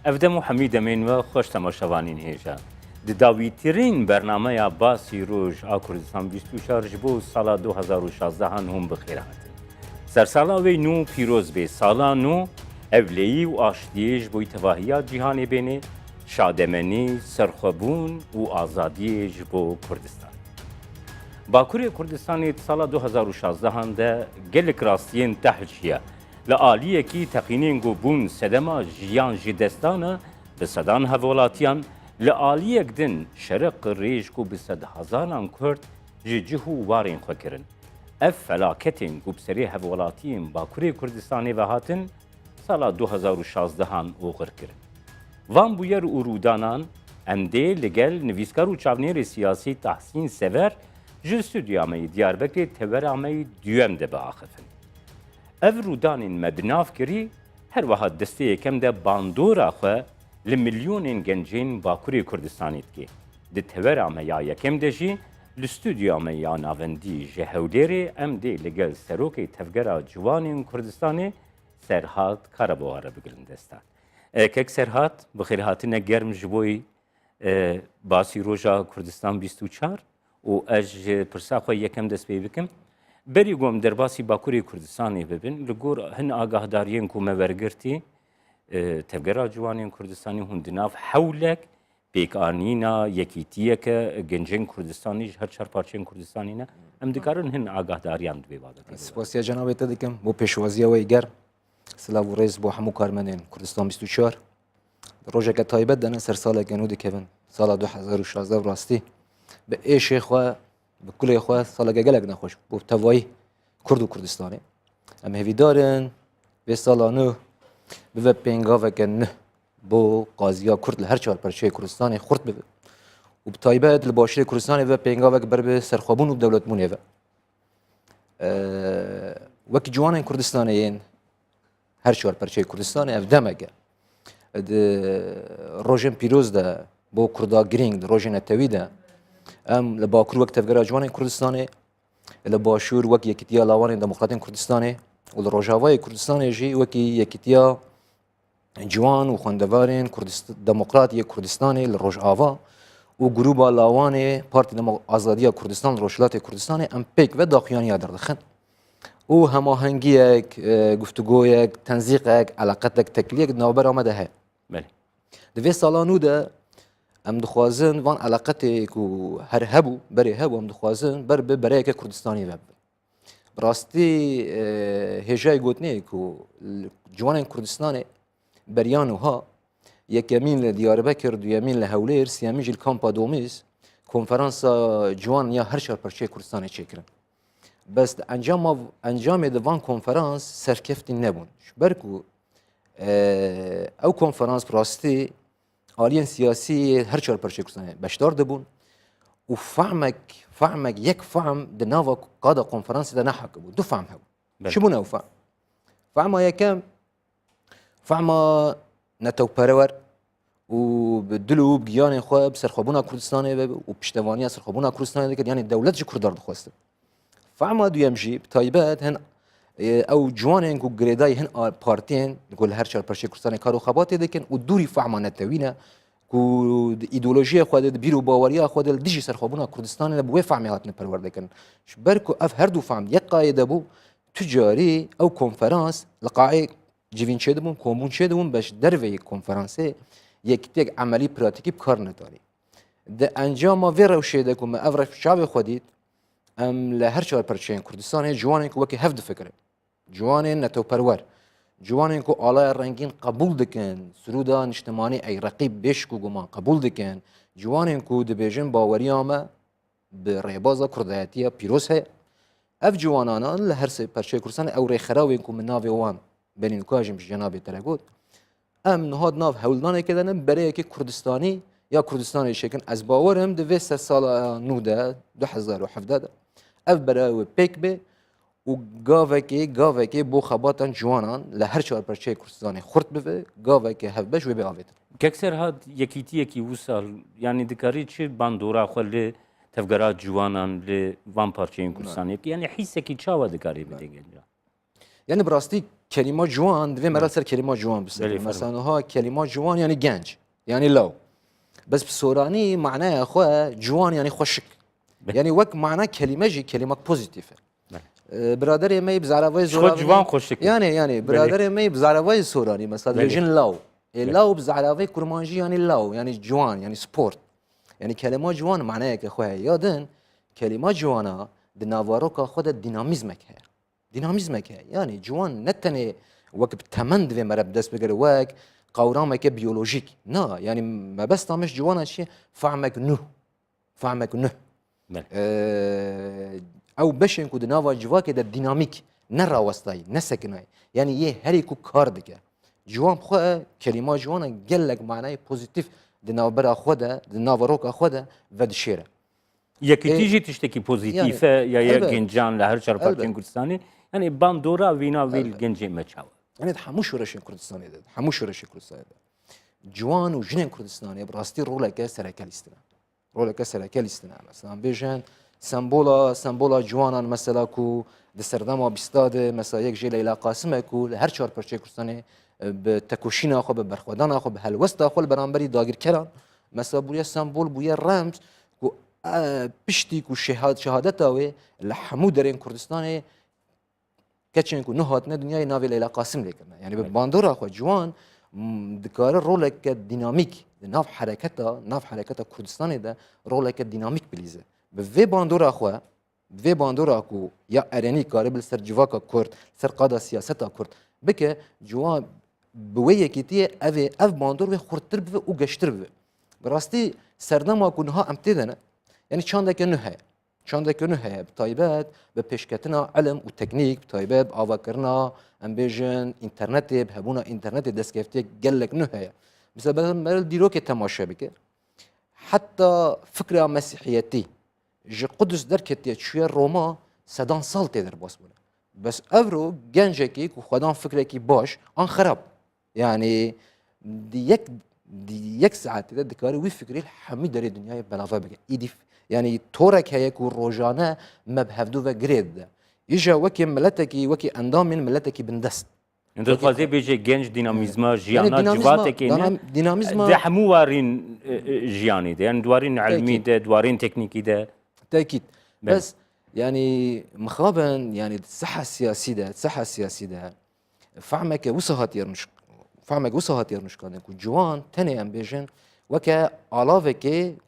افدم و حمید امین و خوش تماشاوانین هیجا داویترین برنامه یا باسی روز آکردستان 24 بو سال 2016 هم بخیر هاتن. سرسالا وی نو پیروز به سالا نو اولیی و آشتیش بوی تواهی جهانی بینه شادمنی، سرخوبون و آزادیش بو کردستان. باکوری کردستانی سال 2016 ده گلک راستین تحلشیه لعالیه کی تقینین گو بون سدما جیان جدستانه به صدان هولاتیان لعالیه دن شرق ریش گو به صد هزاران کرد جهو وارین خوکرن. اف فلاکتین گو بسری هولاتین باکوری کردستانی و هاتن سال 2016 اوغر کرن. وان بویر ارودانان امده لگل نویسکار و چاونیر سیاسی تحسین سور ji stüdyameyî Diyarbekirê tewerameyî duyem de biaxivin. Ev rûdanên me bi nav kirî her wiha destê yekem de bandora xwe li milyonên gencên Bakurê Kurdistanê dike. Di tevera me ya yekem de jî li stüdya me ya navendî ji Hewlêrê em dê li gel serokê tevgera ciwanên Kurdistanê Serhat Karabuhar bigirin destan. Kek Serhat, bi xêr hatine germ ji bo basî roja Kurdistan 24 و اج پرسا خو یکم دست پی بکم بری گم در باسی باکوری کردستانی ببین لگور هن آگاهداریین کو مورگرتی تفگرا جوانین کردستانی هندناف حولک پیکانینا یکیتیه که گنجین کردستانی هر چهار پارچین کردستانی نه ام دکارن هن آگاهداریان دوی باده سپاسی جناب تدکم بو پیشوازی و ایگر سلاو ریز بو همو کارمنین کردستان 24 روزه که تایبت دنه سر سال گنودی کبن سال 2016 راستی به ایش خو به کل خو سال گلگ نخوش بو توای کرد و کردستانی ام هوی دارن به سالانو به پنگا و کن بو قاضیا کرد هر چهار پرچه کردستانی خرد به و به تایبت لباشر کردستانی و پنگا و بر به سرخوابون و دولت مونیه وکی جوان کردستانیین هر چهار پرچه کردستانی افدمگه روزن پیروز ده بو کردا گرینگ روزن تویده ام لباکر وقت تفکر جوان کردستانی لباشور وقت یکیتیا لاوان دموکراتین کردستانی و لروجاوای کردستانی جی وقت یکیتیا جوان و خواندوارین دموکراتی کردستانی لروجاوا و گروه لاوان پارتی آزادی کردستان روشلات کردستانی ام پیک و داخیانی دردخن و هماهنگی گفتگوی تنسیق علاقت تکلیک نوبر آمده ہے. بله. دوی سالانو ده ام دخوازن وان علاقتی کو هر هبو بری هبو ام دخوازن بر به برای که کردستانی وب براستی هجای گوتنی کو جوان کردستانی بریانو ها یک یمین لدیاربکر دو یمین لهولیر سیامی جل کامپا دومیز کنفرانس جوان یا هر شهر پرچه کردستانی چکرن بس انجام دوان کنفرانس سرکفتی نبون برکو او کنفرانس براستی آلین سیاسی هر چهار پرچه کردستانی بشدار دبون و فهمك یک فهم ده ناوا قادا کنفرانس ده نحک بود دو فهم هبو شبونه او فهم یکم فهم نتو پرور و بدلو بگیان خواه بسرخوابونا کردستانی و پشتوانی سرخوابونا کردستانی دکرد یعنی دولت جی کردار دخواسته فهم دویم جی بتایبت هن او جوانین کو گریدای هن پارتین گل هر چهار پرچه کردستانی کارو خباتی دکن و دوری فهم نتوینه کو ایدئولوژی خود بیرو باوریا خود دیجی سرخوابونا کردستان لبو فهمی هاتن پرورده کن برکو اف هر دو فهم یک قاعده بو تجاری او کنفرانس لقاعی جوین چه دبون کومون چه دبون باش دروی کنفرانسه یک عملی پراتیکی بکار نداری ده انجام وی روشه ده کوم افرف شعب خودید ام لهر چهار پرچه کردستان جوانین کو وکی هفت فکره جوانین نتو پرور جوانین کو آلای رنگین قبول دکن سرودا اجتماعی ای رقیب بیش کو گمان قبول دکن جوانین کو دبیجن باوریامه به ریبازا کردایتی پیروز ہے اف جوانانا لهر سه پرچه کردستان او ری خراوین کو من ناوی وان بین کاجم جناب ترگود ام نهاد ناو هولدان کدن برای که کردستانی یا کردستانی شکن از باورم دو سال نوده 2017 اف برای پیک به و گاوکی بو خباتن جوانان لهر چهار پرچه کردستانی خورد به گاوکی هفبش و به آوید ککسر هاد یکی وصل یعنی دکاری چه باندورا خلی تفگرات جوانان ل وان پارچه کردستانی یعنی حیث کی چاوا دکاری بده یعنی براستی كلمه جوان دوی مرا سر كلمه جوان بس بله، مثلا ها كلمه جوان يعني گنج يعني لو بس بسوراني معناه اخوه جوان يعني خوشك يعني وك معناه كلمه جي كلمه بوزيتيف برادر ما بزعراوي شخو جوان خوشك يعني برادر ما بزعراوي سوراني مثلا بله. لجن لو لو بزعراوي كرمانجي يعني لو يعني جوان يعني سبورت يعني كلمه جوان معناه اخوه يادن كلمه جوانا دنافاروكا خود ديناميزمك هي ديناميزمك هي يعني جوان نتني وك بتمند في مرب دست بقر وك قورامك بيولوجيك نا يعني ما بس تامش جوانا شيء فعمك نه بله. او بشن كود نافا جواك ده ديناميك نرا وسطاي نسكناي يعني يه هري كو كار دكه جوان خو كلمه جوانا قالك معناه بوزيتيف دنافرا خوده دنافروكا خوده ودشيره یکی تیجی تشتکی پوزیتیفه یا یک البته. گنجان لهر چارپارچین البته. کردستانی یعنی باندورا وینا ویل گنجی مچاو يعني حمو شورش كردستان ده حمو شورش كردستان ده جوان وجنين كردستان براستي رولك سركاليستنا رولك سركاليستنا مثلا بيجن سمبولا جوانا مثلا كو دسردما بيستاد مثلا يك جي ليلى قاسم كو هر چهار پرچه كردستان بتكوشينا خو ببرخودانا خو بهلوستا خو برانبري داگير كران مثلا بويا سمبول بويا رمز كو پشتی کو شهادت اوه لحمو درین کردستان کچین کو نه هاتنه دنیای ناوی لیلا قاسم لیکرنه یعنی به باندورا خو جوان دکار رولک دینامیک ناف حرکتا کردستان ده رولک دینامیک بلیزه به وی باندورا خو یا ارنی کاری بل سر جواکا کرد سر قادا سیاستا کرد بکه جوان بوی یکیتی اف باندور و خورتر به او گشتر به براستی سردما کنها امتدنه يعني چاندك نه هي بتايبات بپشکتنا علم و تکنیک بتايبات آواکرنا ام بیجن انترنت بهبونا انترنت دستگفتي قالك نه هي مثلا مرل ديروك تماشا بك حتى فكرة مسيحيتي جي قدس دركت شوية روما سدان سال تدر باسبونا بس افرو جنجكي كو خدان فكركي باش ان خراب يعني دي يك ساعات دكاري وي فكري الحميد داري الدنيا بلافا بك ايدي يعني تورك هيك والروجانه ما بهفدو وجريد يجا وكي ملتكي وكي اندام من ملتكي بندست انت خوازي بيجي جنج ديناميزما يعني جيانا جواتك ديناميزما ده حمو وارين جياني ده يعني دوارين علمي ده دوارين تكنيكي ده تاكيد بس يعني مخابا يعني الصحه السياسيه ده فعمك وصهات يرنش كان كو جوان تاني ام بيجن وكا علاوه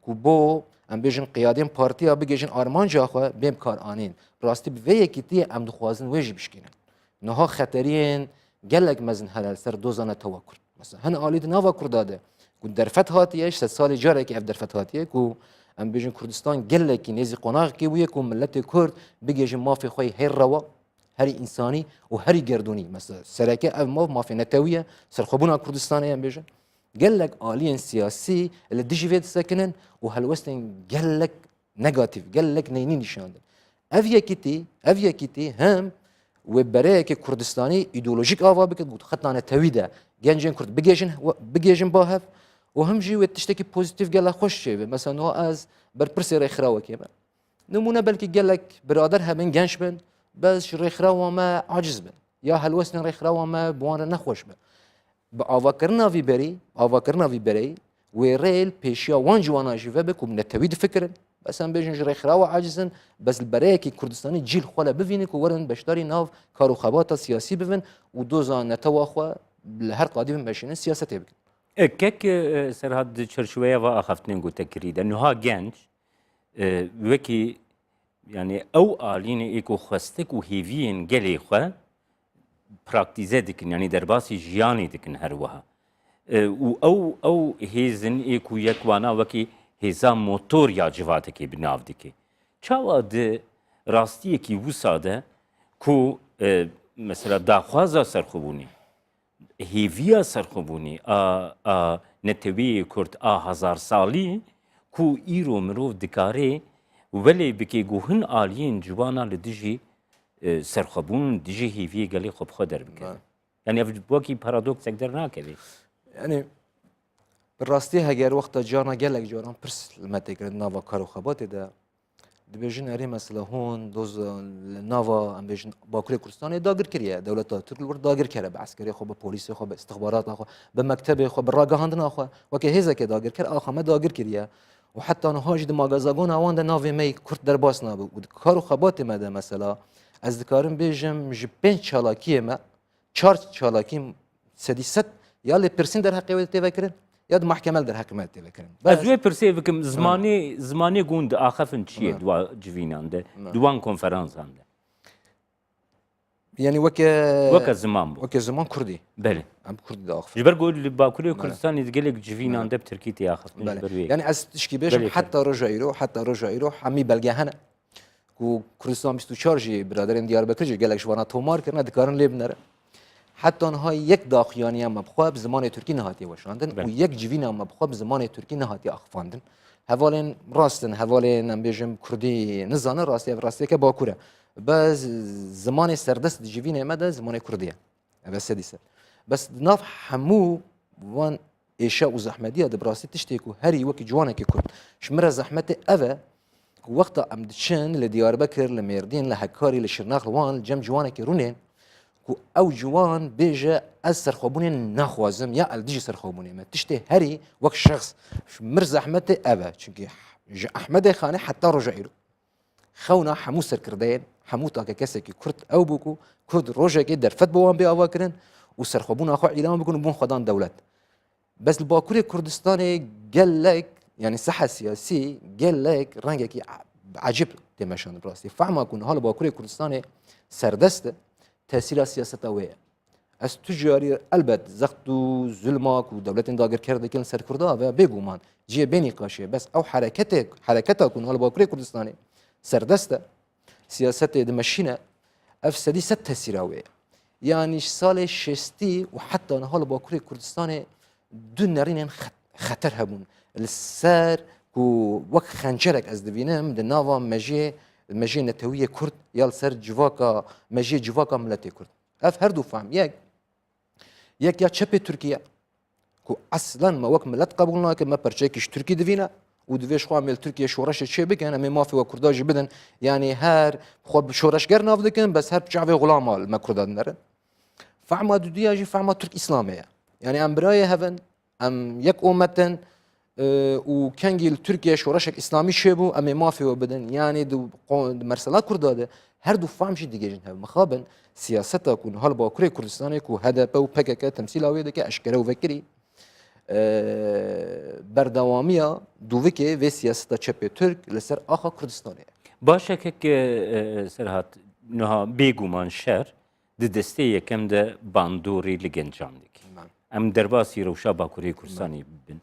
كو بو ام بیژن قیادین پارتیا بگیجن آرمانجا خو بیم کار آنین راستی به یکیتی ام دخوازن ویج بشکنن نها خطرین گلک مزن هلال سر دوزانه توکر مثلا هن آلید نوا کرداده کو درفت هاتیش 3 سال جاره که اف درفت هاتیه کو ام بیژن کردستان گلکی نزی قناق کی وی کو ملت کرد بگیجن مافی خوی هر روا هر انسانی و هر گردونی مثلا سرکه اف مافی نتویه سرخبونا کردستان ام بیژن قال لك آليا سياسي اللي ديجي فيت ساكنن وهالوستن قال لك نيجاتيف قال لك نينين نشاندن افيا كيتي هم وبرايك كردستاني ايديولوجيك افا بك قلت خطنا انا تويدا جنجن كرد بيجن باهف وهم جي وتشتكي بوزيتيف قال لك خوش شيء مثلا هو از بربرسي ريخراوه كيما نمونه بلكي قال لك برادرها من جنش بن بس ريخراوه ما عاجز بن يا هالوستن ريخراوه ما بوانا نخوش بن بآواکرنا وی بری و ریل پیشیا وان جوانا جیوه بکم نتوید فکرن بس هم بیشن جری خراو عاجزن بس البرای کی کردستانی جیل خوله ببینی که ورن بشتاری ناو کارو خبات سیاسی ببین و دوزا نتوا خو لهر قادم بشینن سیاستی بکن. كيك سر هاد شرشوية وأخفتني نقول تكريد إنه ها جنج وكي يعني أو آلين إيكو خستك وهيفين جلي خو براكتيزه دكن يعني درباسي جياني دكن هروها او هيزن ايكو يكوانا وكي هيزا موتور يا جواتكي بناف دكي چاوا د راستي كي وساده كو مثلا داخوازا سرخوبوني هيفيا سرخوبوني نتوي كرت هزار سالي كو ايرو مروف دكاري ولي بكي گوهن آلين جوانا لدجي سرخبون دیجی هیوی گلی خوب خود در بکن یعنی افجبوکی پارادوکس اقدر ناکلی يعني بالراستي هاجر وقت جانا قال لك جوران برس لما تقرا نافا كارو خبات ده دبیجن اری مثلا هون دوز ناوا ام بیجن باکوری کردستان داگر کریه دولت ترک الور داگر کرده به عسکری خو به پلیس خو به استخبارات خو به مکتب خو به راگهاندن خو وکه هزا که داگر کرد آخه ما داگر کریه و حتی آنها جد ماغازاگون آوان ناوی می کرد در باس نابود و کارو خبات مده مثلا از دکارم بیجم ج 5 چالاکی ما 4 چالاکی سدیست یا لی پرسین در حقیقت تفکرن یا محکمه در حکومت تفکرن از وی پرسی بکم زمانی گوند آخفن چیه دوا جوینان ده دوان کنفرانسان ده یعنی وکه زمان بود وکه زمان کردی بله ام کردی داخل جبر گول باکوری کردستان دیگه جوینان ده بترکیتی آخفن بله يعني از تشكي بيش حتى رجع يروح عمي بلقاهنا كو كردستان 24 جي برادرين ديار بكر جي قالك شوانا تومار كرنا دكارن لي بنره حتى انها یک داخیانی هم بخواه بزمان ترکی نهاتی وشاندن و یک جوین هم بخواه بزمان ترکی نهاتی آخفاندن هوالین راستن هوالین هم بیجم کردی نزانه راستی که باکوره بس زمان سردست جوین مده زمان کردیه بس سدیسه بس ناف همو وان ایشا و زحمتیه دبراستی تشتیکو هری وکی جوانه که کرد شمره زحمت اوه وقتا ام دچن لدیار بکر لمردین لحکاری لشرناخ وان جم جوانه که رونین کو او جوان بیجه از سرخوبونی نخوازم یا الدیجی سرخوبونی ما تشتی هری وک شخص مر زحمت اوه چونکه احمد خانه حتی رجعیرو خونا حمو سر کردین حمو تا که کسی که کرد او بکو کرد روزه که درفت بوان بی آوا کرن و سرخوبون آخو اعلام بکن و بون خدان دولت بس الباکوری کردستان گلک يعني ساحة سياسية قال لك رنجك عجيب تمشون براسي فعما كون حال باكوري كردستان سردسته تأثير سياسة ويا از تجاری البته زخت و ظلماک و دولت داگر کرده کن سر کرده و بگومان جیه بینی قاشه بس او حرکت کن حال باکوری کردستانی سردسته سیاست دمشینه افسدی ست تأثیر ويا يعني سال شستی و حتی حال باکوری کردستان دو نرین خطر هبون السر کو وقت خنجرك از دبینم دناوا مجی نتویه کرد یا سر جواکا مجی جواکا ملت کرد اف هر دو فهم یک یا چپ ترکیه کو اصلا ما وقت ملت قبولنا که ما پرچیکش ترکی دوینا و دویش خواه مل ترکیه شورش چه بکن اما مافی و کرداجی بدن یعنی هر خود شورشگر ناف دکن بس هر بچعوی غلام ما کرداد نرن فعما دو دیاجی فعما ترک اسلامیه يعني ام براي هفن ام يك امتن و كانجي تركيا شورشك اسلامي شبو ام مافي وبدن يعني دو مرسلا كرداده هر دو فهم شي ديجن هف مخابن سياستا كون هال باكوري كردستاني كو هدف او بكك تمثيل اوي دك اشكره وفكري بردواميا دووكي في سياستا تشبي ترك لسر اخا كردستاني باشه که سرهات نها بيگومان شهر د دسته یکم ده باندوری لگنجاندک ام درباسی روشا باکوری کردستانی ببین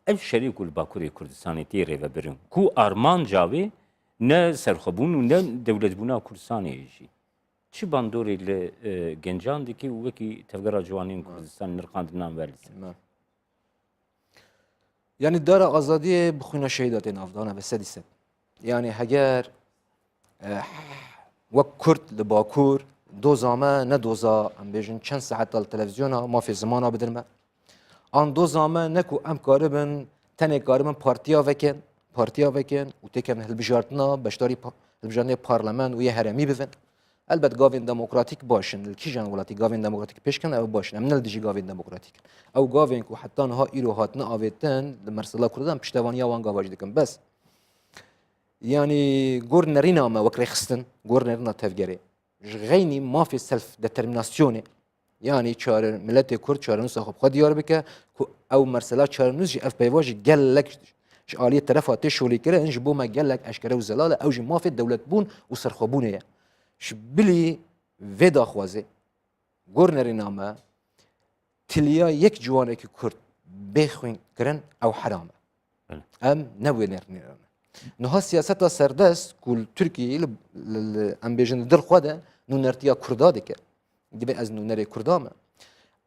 اف شریک باکوری کردستانی تیره و بریم کو آرمان جاوی نه سرخبون و نه دولت بونا کردستانی ایجی چی باندوری لگنجاندکی و وکی تفگر جوانین کردستان نرقاند نام ورلیسی يعني دار آزادی بخونا شهیدات افغان به سدی سد يعني هگر وک کرد لباکور دوزامه نه دوزا ام بیجن چند ساعت التلویزیون ما في زمانه بدرمه آن دوزامه نکو ام کاربن تنه کاربن پارتیا وکن و تکن هلبجارتنا بشتاری هلبجارتنا پارلمان و یه هرمی بفن البته گاوین دموکراتیک باشن الکی جان ولاتی گاوین دموکراتیک پیش کن او باشن ام نل دیجی گاوین دموکراتیک او گاوین کو حتی ها ایرو هاتنا آویتن مرسلا کردن پشتوانی وان گاواج دکن بس يعني جور نرينا ما وكري خستن جور نرينا تفجري غيني ما في سلف ديترميناسيون يعني شار ملت كرد شار نص خب خد يار بك او مرسلات شار نص اف بيواج قال لك آلية طرفات شولي كده انج بوما قال لك اشكره وزلاله او ما في الدولة بون وسرخبونه شبلي فيدا خوازي جور نرينا ما تليا يك جوانك كرد بخوين كرن او حرامه ام نوي نرينا نها سیاست سردست کل ترکیه ام بیجن در خواده نونرتیا کرده که دیگه از نونری کردامه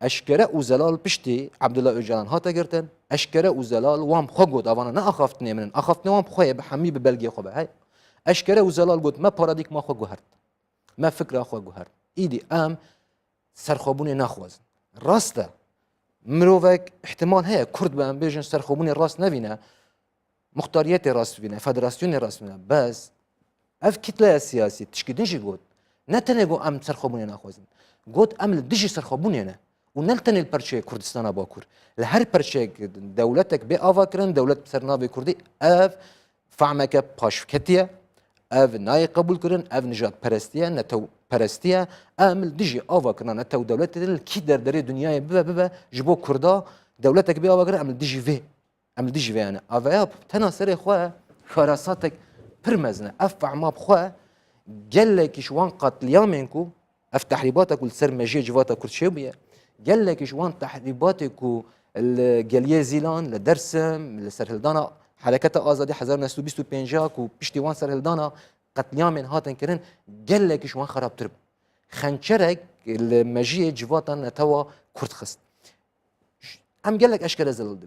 اشکره او زلال پشتی عبدالله اوجلان ها تگرتن اشکره او زلال وام خو گود آوانا نه اخافتنی منن اخافتنی وام خواه به حمی به بلگی خواه های اشکره او زلال گود ما پارادیک ما خو گوهرد ما فکر خو گوهرد ایدی ام سرخوبون نخواز راسته مروفک احتمال هست کرد به ام بیجن سرخوبون راست نبینه مختاریت راست بینه فدراسیون راست بینه بس اف كتله سياسي تشكي جي قوت نتنه ام سرخوبون ناخوزن قوت ام دجي سرخوبون انا ونلتن البرشي كردستان باكور لهر برشي دولتك بافاكرن دولت سرنابي كردي اف فعمك باش كتيه اف ناي قبول كرن اف نجات پرستيه نتو پرستيه امل دجي افاكرن نتو دولت كي دردري دنيا ببا جبو كردا دولتك بافاكرن امل دجي في امل دجي في انا افياب تناصر خو خراساتك برمزنا اف عماب خو قال لك شوان قتليامينكو اف تحريباتك والسرمجيه جواتا كرشيبيه قال لك شوان تحريباتك الجاليه زيلان لدرسم لسرهلدانا حركات ازادي 1925 و بشتيوان سرهلدانا قتليامين هاتن كرن قال لك شوان خراب ترب خنشرك المجيه جواتا نتوا كرد خست ام قال لك اشكال زلل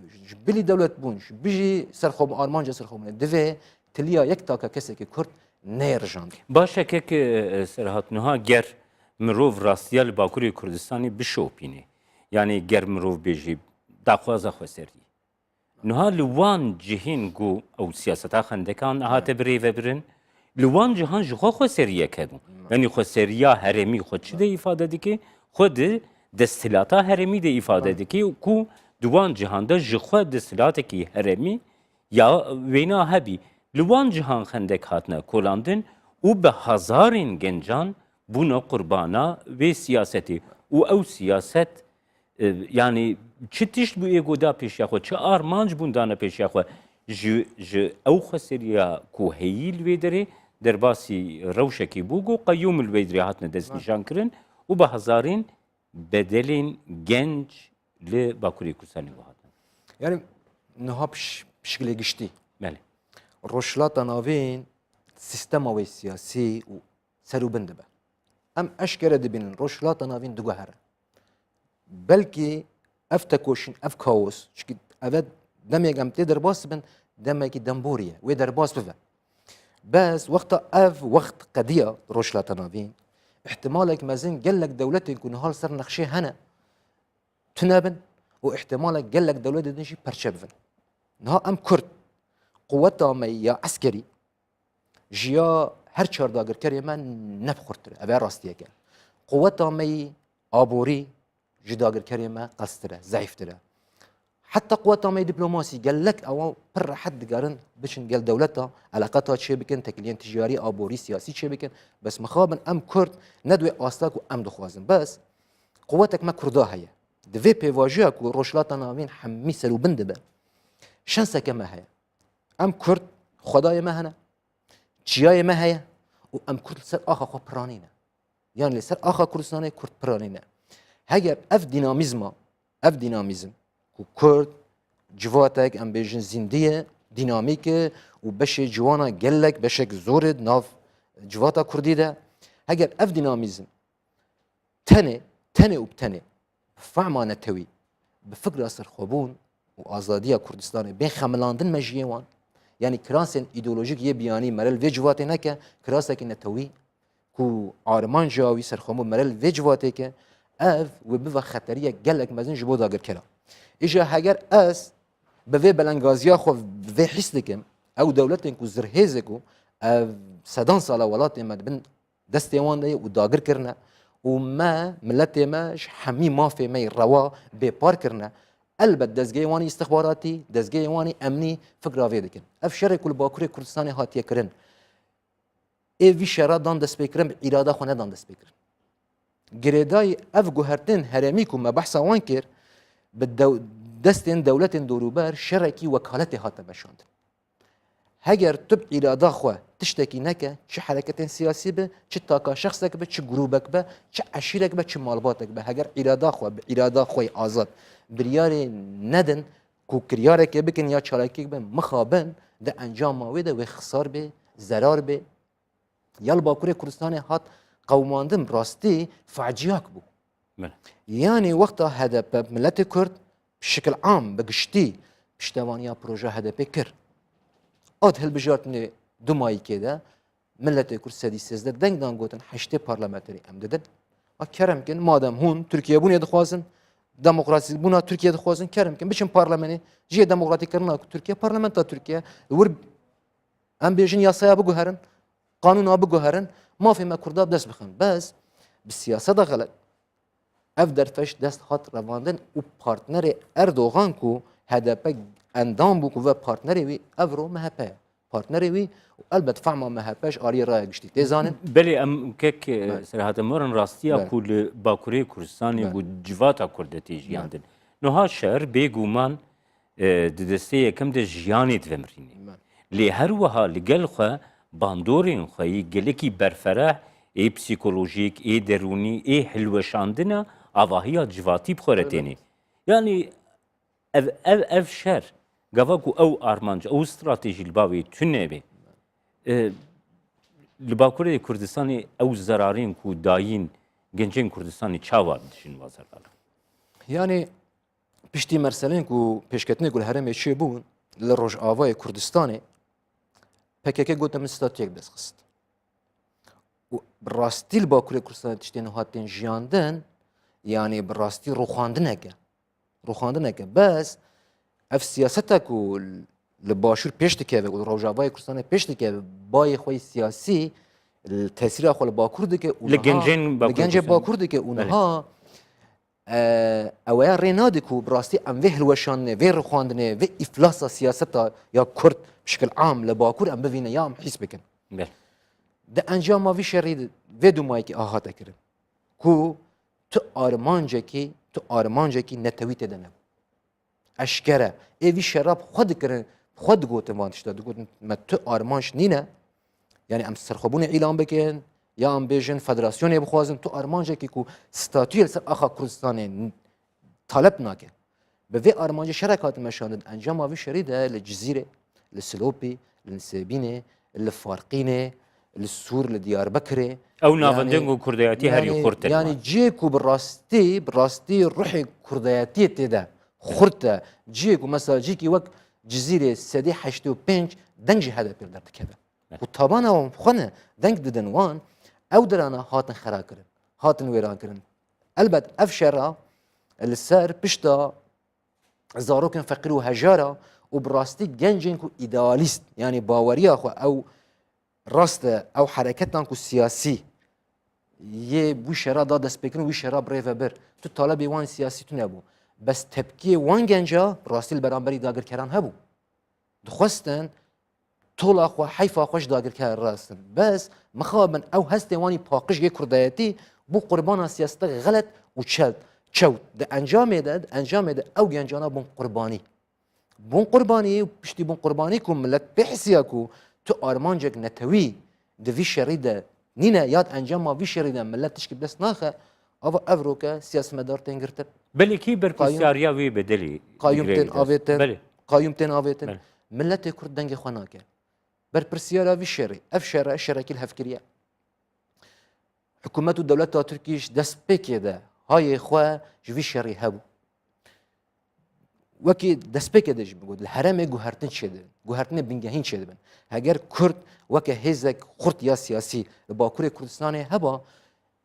بلي دوله بونش بيجي سرخوم ارمانجا سرخوم دفي تليا يكتاكا كسك كرد نيرجاند باشه که سرهاتنها گر مروف راستیال باکوری کردستانی بشوپینه یعنی گر مروف بیجی داخوازا خسری نها لوان جهین گو او سیاستا خندکان هات بری و برن لوان جهان جخوا خسریه کدون یعنی خسریا هرمی خود چه ده ifade دکی خود دستلاتا هرمی ده ifade دکی کو دوان جهان ده جخوا دستلاتا کی هرمی یا وینا هبی لوان جهان خندک هاتنا کولاندن و به هزارین گنجان buna qurbana ve siyaseti u ew siyaset yani çi tişt bu egoda pêşiya xwe çi armanc bûn dane pêşiya xwe ji ew xweseriya ku heyî li wê derê derbasî rewşekê bû got qeyyûm li wê derê hatine destnîşan kirin û bi hezarên bedelên genç li Bakurê Kurdistanê hatin. Yani niha pişkilê giştî. Belê. Rojhilata navên sistema wê siyasî û serûbin dibe. Em eşkere dibînin rojhilata navên diguhere. Belkî ev tekoşîn, ev kaos, çünkü ev demek em tê derbas bin demekî demboriye, wê derbas bibe. Bes wexta ev wext qediya rojhilata navên, ihtimalek mezin gelek dewletên ku nihal ser nexşê hene tunebin û ihtimalek gelek dewletên jî perçe bibin. Niha em Kurd quweta me ya eskerî jiya her çardagirkerê me nepxurtir ev rastiyeke. Quweta me aborî ji dagirkerê me qestir e, zayıftır e. Heta quweta me diplomasî gelek ewa pir rehet digerin biçin gel dewleta eleqeta çê bikin, tekiliyên ticarî, aborî, siyasî çê bikin. Bes mixabin em Kurd ne dwê asta ku em dixwazin. Bes quwetek me Kurda heye. Di vê pêvajiya ku rojhilata navên hemî serûbin dibe, şenseke me heye. Em Kurd xwedayê me hene, çiyayê me heye û em Kurd ser axa xwe piranîne. Yani li ser axa Kurdistanê Kurd piranîne. Heger ev dinamîzm ku Kurd civatek em bêjin zîndiye, dinamîk e û beşê ciwana gelek beşek zor e nav civata Kurdî de. Heger ev dinamîzm tenê û tenê fehma netewî bi fikra serxwebûn û azadiya Kurdistanê bên xemilandin me jiyê wan. Yani kirasên îdeolojik yê biyanî merel vê civatê neke, kirasekî netewî ku armanca wî serxwebûn merel vê civatê ke, ev wê bive xeteriyek gelek mezin ji bo dagirkera. Îja heger ez bi vê belengaziya xwe bi vê hîs dikim, ew dewletên ku zirhêzê ku ev sedan sala welatê me dibin destê wan de û dagir kirine û me milletê me ji hemî mafê me rewa bêpar kirine. Elbet dezgehê wanî istixbaratî, dezgehê wanî emnî fikra vê dikin. Ev şerê ku li Bakurê Kurdistanê hatiye kirin, ê vî şera dan dest pê kirin, bi îrada xwe nedan dest pê kirin. Girêdayî ev guhertên herêmî ku me behsa wan kir, bi destên dewletên dorûber şerekî wekaletê hate veşandin. Heger tu bi îrada xwe tiştekî neke, çi hereketên siyasî be, çi taka şexsek be, çi grûbek be, çi eşîrek be, çi malbatek be. Heger îrada xwe bi îrada xwe azad biryarê nedin ku kiryarekê bikin ya çalakî be mixabin de encama wê de wê xisar be, zerar be. Ya li Bakurê Kurdistanê hat qewmandin rastî faciyak bû. Yani wexta HDP milletê Kurd bi şekil am bi giştî piştevaniya proje HDP kir. Ad hilbijartinê du mayîkê de milletê Kurd sedî sêzdeh deng dan gotin heştê parlamenterî em didin. A kerem kin madem hûn Tirkiye bûnê dixwazin, demokrasî bûna Tirkiye dixwazin kerem kin biçin parlemenê jiyê demokratîk kirina ku Tirkiye parlamenta Tirkiye wir em bêjin yasaya biguherin قانون بگوهرن ما في ما كردا بدست بخن بس بالسياسة ده غلط اف درفش دست هات رواندن و پارتنر اردوغان کو هدف اندام بو کو و پارتنر وی افرو مهپه پارتنر وی و البته فهم مهپش آری رای گشتی تزانن بله ام کک سرحت مورن راستیا بله. کل باکوری کردستانی بله. و جواتا کردتی جیاندن نها شهر بگومان دسته یکم ده جیانیت ومرینی لی هر وها لگل خو باندورین خوی گلکی برفرح ای پسیکولوژیک ای درونی ای حلوشاندنا آواهی جواتی بخورتینی یعنی ev şer gava ku ew armanca ew stratejî li bavê tune be li Bakurê Kurdistanê ew zerarên ku dayîn gencên Kurdistanê çawa dijîn wazarlar يعني پشتی مرسلین کو پیشکتنی گل هرم چی بون لروج آوای کردستانی پکک گوتم استاتیک دست خست و براستی باکوری کردستان تشتین هاتین جیاندن يعني براستی روخاندنه که بس اف سیاستا کو لباشور پیش دکه و روج آوای کردستان پیش دکه بای خوی سیاسی التأثیر خو باکور دکه لگنج باکور دکه اونها اویا رینادی کو براستی ام وی هلوشانه وی رخواندنه وی افلاس سیاستا یا کرد بشکل عام لباکور ام ببینه یا ام حس بکن ده انجام وی شرید وی دومایی که آهاته کرن کو تو آرمانجه کی نتویت دنه اشکره وی شراب خود کرن خود گوتن وانتش داد گوتن ما تو آرمانش نینه یعنی ام سرخوبون اعلام بکن یا ام بیژن فدراسیون بخوازن تو آرمانجه کی کو ستاتوی سر آخا کردستان طلب ناکه به وی آرمانجه شرکات مشاند انجام وی شریده لجزیره لسلوپی لنسبینه لفارقینه للسور لديار بكري او نافندنگو كردياتي هري خورت يعني جيكو براستي روحي كردياتي تدا خورتا جيكو مثلا جيكي وقت جزيره سدي حشتو بنج دنج هذا بيردر كذا وطبعا هم خونه دنج ددن وان او درانا هاتن خرا كرن هاتن ويران كرن البت افشرا السر بشتا زاروكن فقير وهجارة وبراستي جنجنكو ايدياليست يعني باوريا اخو او راسته او حرکتان کو سیاسی یه بو شرا دا دست بکن و شرا بریو بر تو طالب وان سیاسی تو نبو بس تبکی وان گنجا راستی برانبری داگر کران هبو دخواستن طول اخو حیف اخوش داگر کران راستن بس مخابن او هست وانی پاقش یه کردایتی بو قربان سیاست غلط و چود ده انجام ده او گنجانا بون قربانی و پشتی بون قربانی کو ملت بحثیا کو تو آرمانجک نتوی دوی شریده نینه یاد انجام ما وی شریده ملت تشکی دست ناخه او افروکا سیاست مدار تنگرتر بلی کی برپرسیاریا وی بدلی قایم تن آویتن ملت کرد دنگ خواناکه برپرسیاریا وی شری اف شرکی الهفکریه حکومت و دولت ترکیش دست بکیده های خواه جوی شری هبو وکی دست بکدش بگود الحرم گوهرتن شده گوهرتن بنگهین شده بن اگر کرد وکی هزک خرد یا سیاسی باکور کردستان هبا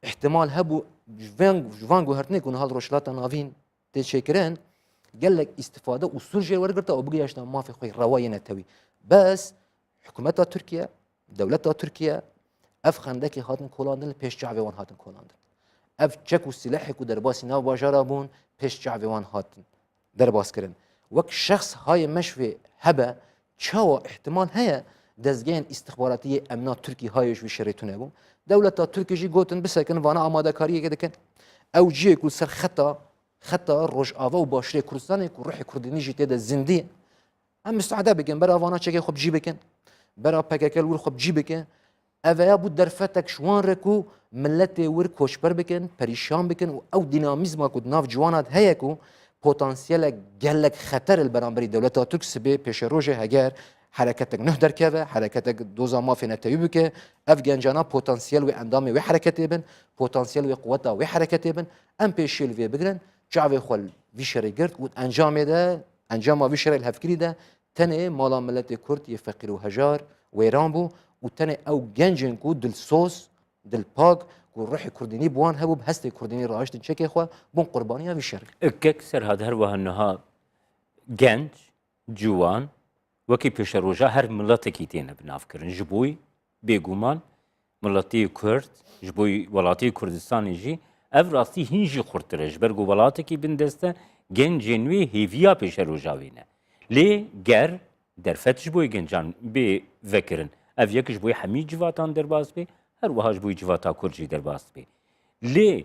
احتمال هبو جوان گوهرتن کن حال روشلات ناوین تشکرن قالك استفاده اصول جي ورقرته او بقي اشتا ما في خوي روايه نتوي بس حكومتها تركيا دولتها تركيا اف خندكي هاتن كولاندن پیش جعوي وان هاتن كولاندن اف چكو سلاحك ودرباسي ناو باجارا بون پیش جعوي وان هاتن درباس کرن وک شخص های مشوی هبه چاوا احتمال هيا دزگین استخباراتی امنا ترکی هایش و شریتونه بو دولت ترکی جی گوتن بسکن وانا آماده کاری کدکن او جی کل سر خطا روش آوا و باشری کردستان کو روح کردینی جی تیده زندی هم مستعده بکن برا وانا چگه خوب جی بکن برا پککل ور خوب جی بکن اویا بود درفتک شوان رکو ملت ور کوشبر بکن پریشان بکن او دینامیزما کو ناف جوانات هيا کو پتانسیل گلک خطر البرانبری دولت ترک سبی پیش روزه اگر حرکتک نه درکه حرکتک دوزا ما فی نتیجه که افغانجانا پتانسیل و اندام و حرکتی بن پتانسیل و قوت و حرکتی بن ام پیشیل وی بگرن جعوی خال وی شریگرد و انجام وی شری الهفکری ده تنه مالا ملت کرد یه فقیر و هجار و ایران بو و تنه او گنجن کو دل سوس دل پاک روح كرديني بوان هبو بهست كرديني راجت تشكي اخوا بون قربانيه بشر كسر هذا هر وهنها جنج جوان وكي بيش روجا هر ملتكي تينا بنافكرن جبوي بيغومان ملتی کرد جبوی ولاتی کردستانی جی ev rastî hîn jî xurttir e ji ber ku welatekî bin deste gencên wê hêviya pêşerojavê ne lê ger derfet ji bo gencan bê vekirin ev yek ji bo hemî civatan derbas bê her wiha ji bo civata Kurd jî derbas bê lê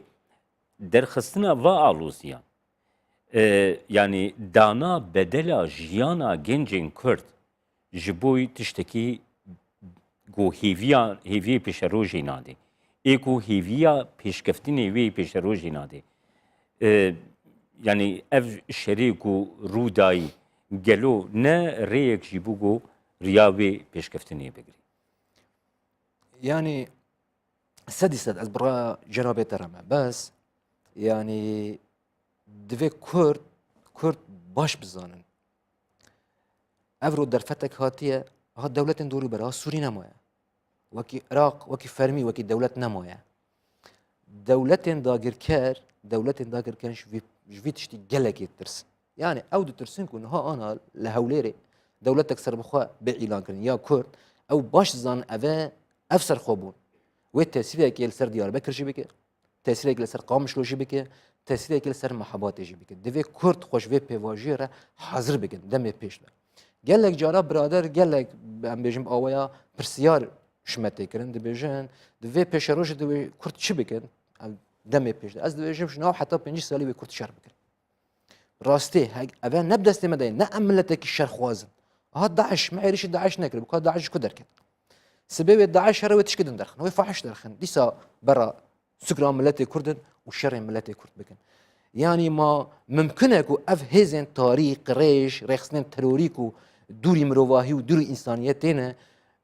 derxistina va alosiyan yani dana bedela jiyana gencên Kurd ji bo tiştekî ku hêviyê pêşerojê nade ê ku hêviya pêşkeftinê wê pêşerojê nade yani ev şerê ku rû dayî gelo ne rêyek jî bû ku riya wê pêşkeftinê bigire يعني سدي سد از برا جنابي ترمى بس يعني دفي كرد باش بزانن افرو درفتك هاتيه ها دولة دوري برا سوري نمايا وكي عراق وكي فرمي وكي دولة نمايا دولة داغر كان شوي تشتي جلك يترس يعني او ترسن كون ها انا لهوليري دولتك سر بخوا باعلان كرن يا كرد او باش زان افسر خوبون و تاثیرێکی لەسەر دیاربەکر ژی بکە تاثیرێک لەسەر قامشلۆژی بکە تاثیرێکی لەسەر مەحەباتێژی بکە دەوێ کورد خۆشوێ پێواژێرە حاضر بکەن دەمێ پێش بە gelek cara biradar gelek em bêjim awaya pirsiyar şmetêkirin dibêjin divê pêşerojê divê Kurd çi bikin demê pêş ez dibêjim ji nav heta 5 salî wê Kurd şer bikin rastî ev ne bi destê me deyê ne em milletekî şerxwazin ha Daeş me êrişî Daeş nekir bu ka Daeş ji ku derket سبب داعش هر وقت كده ندرخن هو فاحش درخن ديسا برا سكران ملتي كردن وشر ملتي كرد بكن يعني ما ممكنه كو اف هزن تاريخ ريش رخصن تروريكو دوري مروواهي ودوري انسانيتنا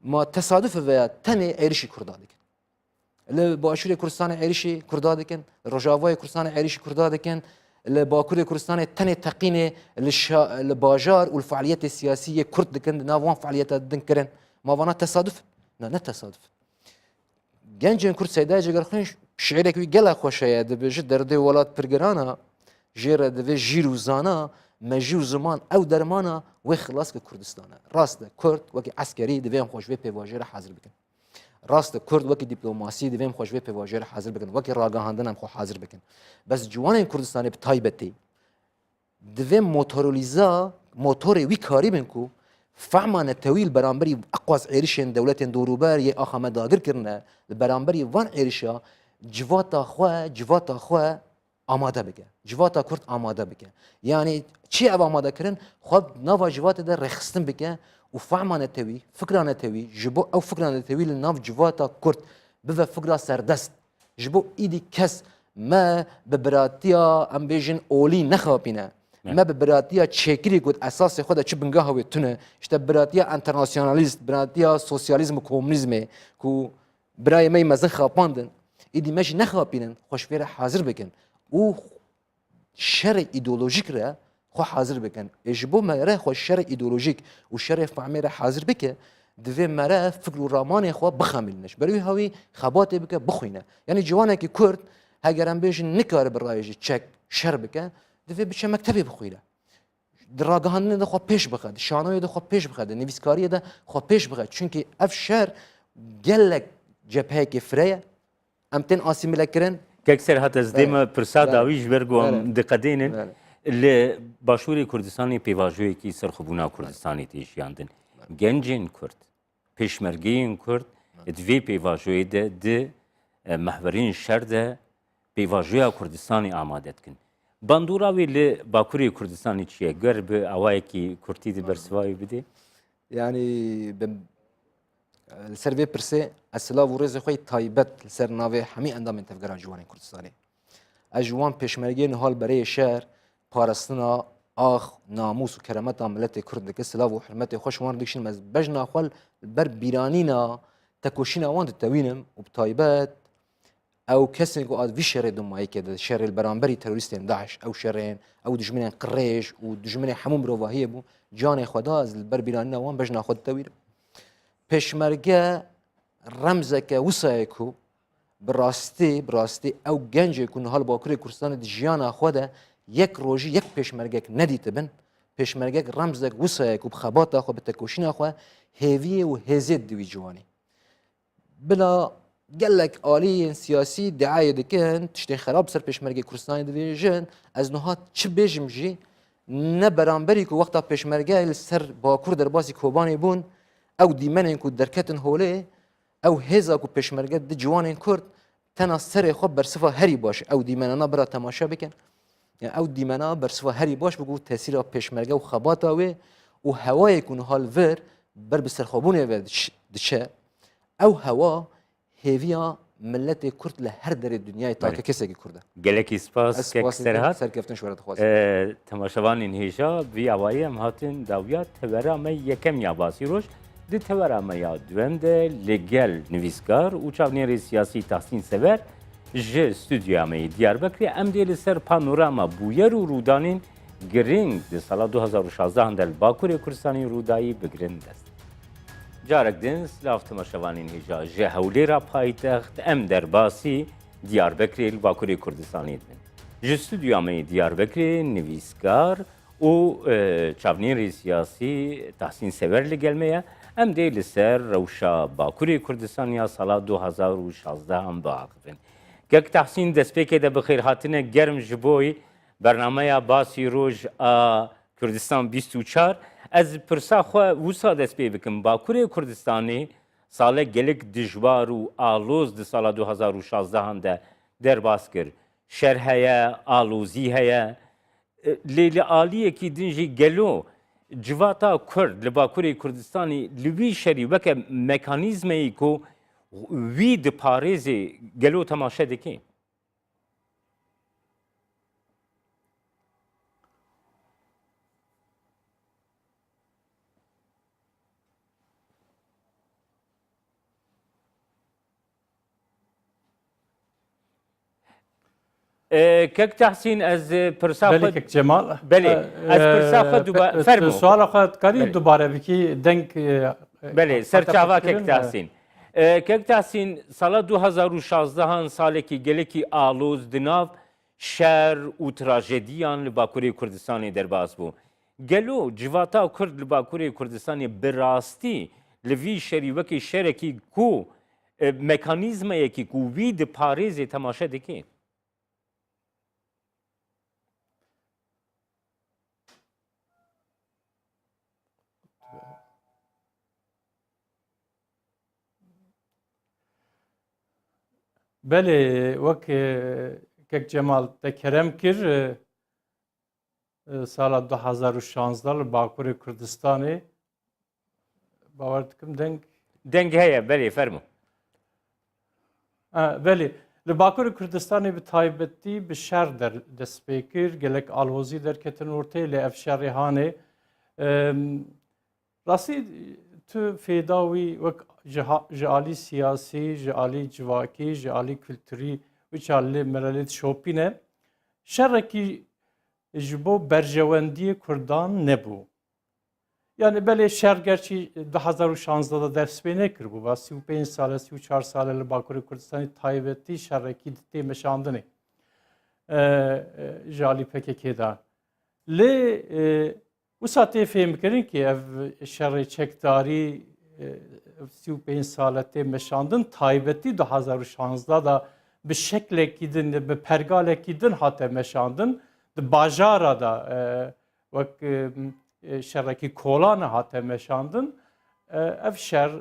ما تصادف و تنه عرشي كردادك لباشور كردستان عرشي كردادكن رجاوای كردستان عرشي كردادكن لباكور كردستان تنه تقينه لباجار والفعاليات السياسيه كرد دكن ناوان فعاليات دنكرن ما وانا تصادف نه تصادف گنجین کرد سیدای جگر خونش شعرێک وی گەلا خۆشەیە دەبێژێت دەردەی وڵات پرگرانە ژێرە دەبێت ژیر و زانە مەژی و زمان ئەو دەرمانە وێ خلاص کە کوردستانە ڕاستە کورد وەکی عسکەری دەبێن خۆشوێ پێواژێرە حاضر بکەن ڕاستە کورد وەکی دیپلۆماسی دەبێن خۆشوێ پێواژێرە حاضر بکەن وەکی ڕاگەهاندنم خۆ حاضر بکەن بەس جوانین کوردستانی بە تایبەتی دەبێن مۆتۆری وی کاری بن کو فعمان طويل برامبري اقواس عيرشين دولتين دوروبار يا اخا ما داغر كرنا برامبري وان عيرشا جواتا خوا آماده بك جواتا كرد آماده بك يعني چی او آماده کرن خود ناوا جواتا ده رخصتن بك وفعمان توي فكران توي جبو او فكران توي لناف جواتا كرد بفا فكرة سردست جبو ايدي كس ما ببراتيا ام بيجن اولي نخوابينا ما براتیا چکری کود اساس خود چه بنگاه و تونه اشته براتیا انترناسیونالیست براتیا سوسیالیسم و کمونیسم کو برای می مزه خاپاندن ایدی مش نخاپینن خوشفیر حاضر بکن او شر ایدئولوژیک را خو حاضر بکن اجبو مره خو شر ایدئولوژیک و شر فهمی را حاضر بکه دوی مره فکر و رامان خو بخاملنش بروی هاوی خبات بکه بخوینه یعنی جوانه که کرد هگرم بیش نکار برایش چک شر بکه دوی بچه مکتبی بخویره دراگاهندن ده خواه پیش بخواد شانوی ده خواه پیش بخواد نویسکاری ده خواه پیش بخواد چونکه اف شهر گلک جبهه که فریه امتن آسیمیله کرن ككسر هات زديما برسا داويش برغوم دقدينن اللي باشوري كردستاني بيواجوي كي سرخبونا كردستاني تيشياندن جنجين كرد بيشمرگين كرد دوي بيواجوي ده محورين شر ده بيواجويا كردستاني آمادتكن باندورا وی لی باکوری کردستانی چیه؟ گر به اوایی کی کردی دی برسوایی بده؟ يعني السرفي برسي السلاف ورز خوي تايبت سر ناوي حمي اندام من تفكر جوان كردستاني اجوان پشمرگين حال برای شهر پارستنا اخ ناموس و کرامت ملت کرد که سلاف و حرمت خوش وان دکشن مز بجنا خال بر بیرانینا تکوشینا وان توینم و بتايبت او کسی که آد وی شر دمایی که شر البرانبری تروریستین داعش او شرین او دشمن قریش و دشمن حموم رواهیه بو جان خدا از البر بیرانی نوان بجنا خود تویر پشمرگه رمزه که وسایه کو براستی او گنجه کن حال باکوری کردستان جیان خدا یک روزی یک پشمرگه ندیت بن پشمرگه رمزه وسایه کو بخبات خو بتکوشین خو هیوی و هزید دوی جوانی بلا gelek aliyên siyasî diaye dikin tiştên xerab ser pêşmergê Kurdistanê dibêjin ez niha çi bêjim jî ne beramberî ku wexta pêşmerge li ser Bakur derbasî Kobanê bûn ew dîmenên ku derketin holê ew hêza ku pêşmerge di ciwanên Kurd tena serê xwe bersiva herî baş ew dîmenana bira temaşa bikin yani ew dîmena bersiva herî baş bû tesîra pêşmerge û xebata wê û hewayê ku nihal vir ber bi serxwebûnê ve diçe ew hewa hêviya milletê Kurd li her derê dünyayê take kesekî Kurd e. gelekî spas kek serhat serkeftin şwere dixwazim. Temaşevanên hêja vî awayî em hatin dawiya tevera me yekem ya basî roj di tevera me ya duem de li gel nivîskar û çavnêrê siyasî Tahsîn Sever ji stûdyoya me yê Diyarbekirê em dê li ser panorama bûyer û rûdanên giring di sala 2016 de li Bakurê Kurdistanê Rûdayî bigirin dest. Carek din silav temaşevanên hêja ji hewlêra paytext em derbasî Diyarbekirê li Bakurê Kurdistanê dibin. Ji stûdyoya me yê Diyarbekirê nivîskar û çavnêrê siyasî Tahsîn Sever li gel me ye em dê li ser rewşa Bakurê Kurdistanê ya sala 2016 biaxivin. Gek Tahsîn destpêkê de bi xêrhatine germ ji bo bernameya basî roj a Kurdistan 24 ez pirsa xwe wisa dest pê bikim Bakurê Kurdistanê salek gelek dijwar û aloz di sala 2016 de derbas kir. Şer heye, alozî heye, lê li aliyekî din jî gelo civata Kurd li Bakurê Kurdistanê li wî şerî weke mekanîzmeyê ku wî di parêzê gelo temaşe dike. Kek Tahsîn ez pirsa بله که جمال بله ez pirsa xwe fermo سوال خواهد کاری بله. دوباره بکی دنگ بله سرچاوا Kek Tahsîn Kek Tahsîn sala 2016 salekî gelekî aloz di nav şer û trajediyan li Bakurê Kurdistanê derbas bû. Gelo civata Kurd li Bakurê Kurdistanê bi rastî li vî şerî wekî şerekî ku mekanîzmeyekî ku wî di parêzê temaşe dike. بله وک کک جمال تکرم کر سال 2016 باکور کردستانی باور دکم دنگ Deng heye belê fermo. بله لباکور کردستانی به تایبەتی به شر در دست پیکر گلک آلوزی در کتن ورته ل افشار هانه راستی تو فیداوی وک جالی سیاسی جالی جواکی جالی کلتوری و چاله ملت شوپینه شرکی جبو برجواندی کردان نبو yani böyle şer gerçi 2016'da ders beni kır bu. 35 sale, 34 sale Bakurê Kurdistanê taybetî şerrekî ditê meşandinê. Jalî PKK'da. Lê wisa tê fêm kirin ki ev şerê çekdarî 35 sale tê meşandin taybetî 2016'da da bi şeklekî din, bi pergalekî din hate meşandin. Di bajara da wek şerrekî kolan hate meşandin. Ev şer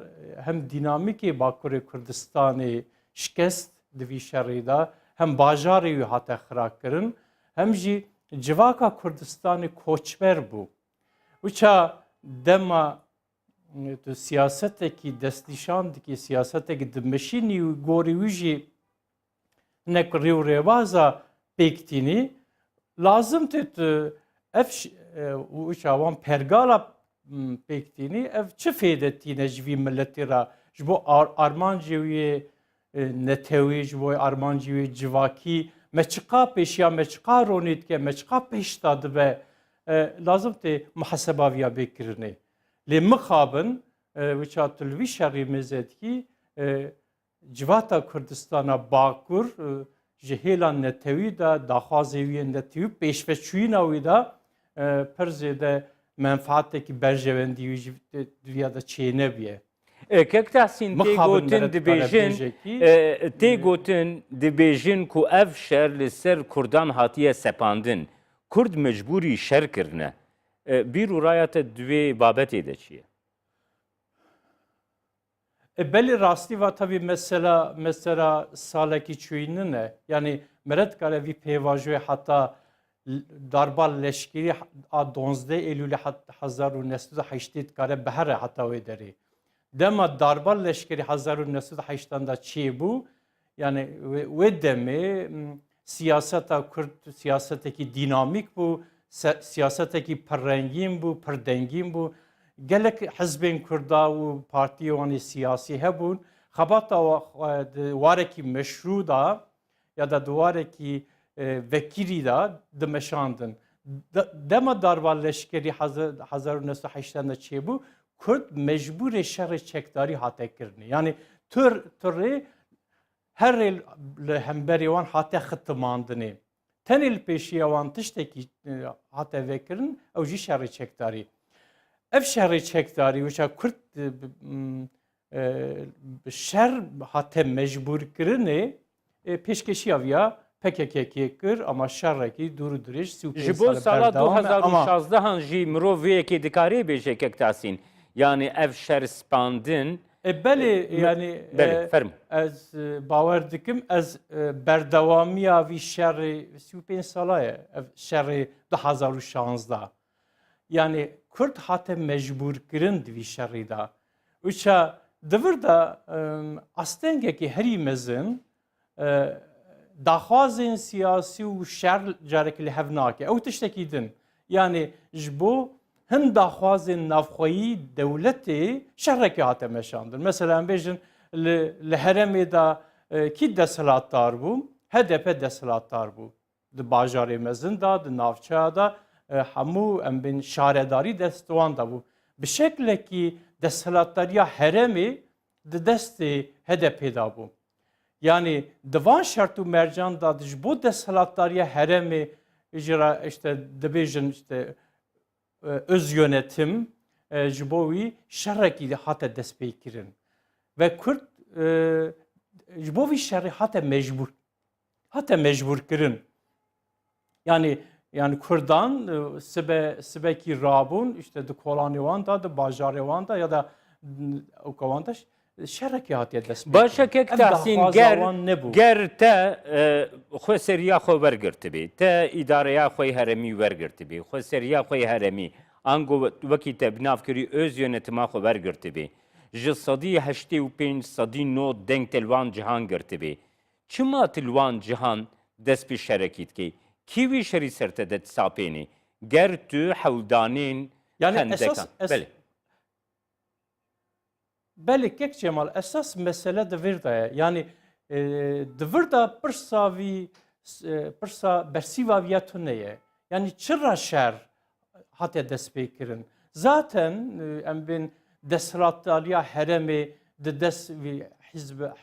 hem dinamîkê Bakurê Kurdistanê şikest di vî şerê da hem bajarê wî hate xirab kirin hem jî civaka Kurdistanê koçber bû. Uça dema tu siyasetekî destnîşan dikî siyasetekî di meşînî û gorî wî jî nek rêw rêvaza pêktînî lazım tê tu ev uça wan pergala pêktînî ev çi fêdetîne ji vî milletê ra ji bo armancê wê netewê ji bo armancê wê civakî me çiqa pêşiya me çiqa ronê dike me çiqa pêş da dibe lazım tê miheseba vîya bêkirinê lê mixabin uça tu li vî şerê mêze dikî civata Kurdistana Bakur ji hêla netewî de daxwazê wî netewî pêşveçûyîna wî da pir zêde menfaatekî berjewendî wî ji dunya de çê nebiye. Kek Tahsin tê gotin dibêjin tê gotin dibêjin ku ev şer li ser Kurdan hatiye sepandin. Kurd mecburî şer kirine. Bir raya te divê babetê de çi ye? Belli rastî va tabii mesela salekî çûyînin e. Yani meret kare vî pêvajoyê heta darba leşkerî a 12 Eylûlê 1980 kare bihere heta wê derê. Dema darba leşkerî 1980 da çi bû? Yani wê demê siyaseta Kurd siyasetekî dînamîk bû, siyasetekî pirrengîn bû, pirdengîn bû. Gelek hizbên Kurda û partiyê wanê siyasî hebûn, xebata warekî meşrû da ya da warekî vekîrî da dimeşandin. Dema darba leşkerî 1980 da çêbû, Kurd mecbûrê şerê çekdarî hate kirinê. Yani turê herê li hemberê wan hate xitimandinê. Tenê li pêşiya wan tiştekî hate vekirin, ew jî şerê çekdarî. Ev şerê çekdarî wişa Kurd şer hate mecbûr kirinê pêşkeşiya ya PKK kir ama şerrekî dûr û dirêj Ji bo sala 2016 jî mirov vêyekê dikarê bêje Kek Tahsin. Yani ev şer spandin. Belê yani ferm. Ez bawer dikim ez berdewamiya vî şerê 35 sala ye ev şerê 2016. Yani Kurd hate mecbûr kirin di vî şerê da. Wîça divir da astengekî herî mezin daxwazên siyasî û şer carekî li hev nake. Ew tiştekî din. Yani ji bo hin daxwazên navxweyî dewletê şerrekî hate meşandin. Mesela em bêjin li heremê da kî deshilatdar bû? HDP deshilatdar bû. Di bajarê mezin da, di navçeya da hemû em bên şaredarî destwan da bû. Bi şeklekî deshilatdariya heremê di destê HDP da bû. Yani divan şert û mercan da ji bo deshilatdariya heremê jîra işte dibêjin işte öz yönetim ji bo wî şerrekî hate destpêkirin. Ve Kurd ji bo vî şerê hate mecbûr kirin. Yani Kurdan sibekî rabûn işte di kolanê wan da, di bajarê wan da ya da wan da şerrekî hatiye destpêkirin. Başa Kek Tahsin ger te xwe seriya xwe wergirtibê, te îdareya xwe heremî wergirtibê, xwe seriya xwe heremî, ango wekî te bi navkirî öz yönetima xwe wergirtibê. Ji sedî 85 sedî no deng te li wan cihan girtibê. Çima tu li wan cihan dest bi şerekî dikî? Kî wî şerî ser te de sapênê? Ger tu hewldanên hendekan. Belê Kek Cemal esas mesele divir da ye. Yani divir da pirsa bersîva viya tu neye. Yani çira şer hate destpêkirin. Zaten em bên deshilatdariya heremê di dest vî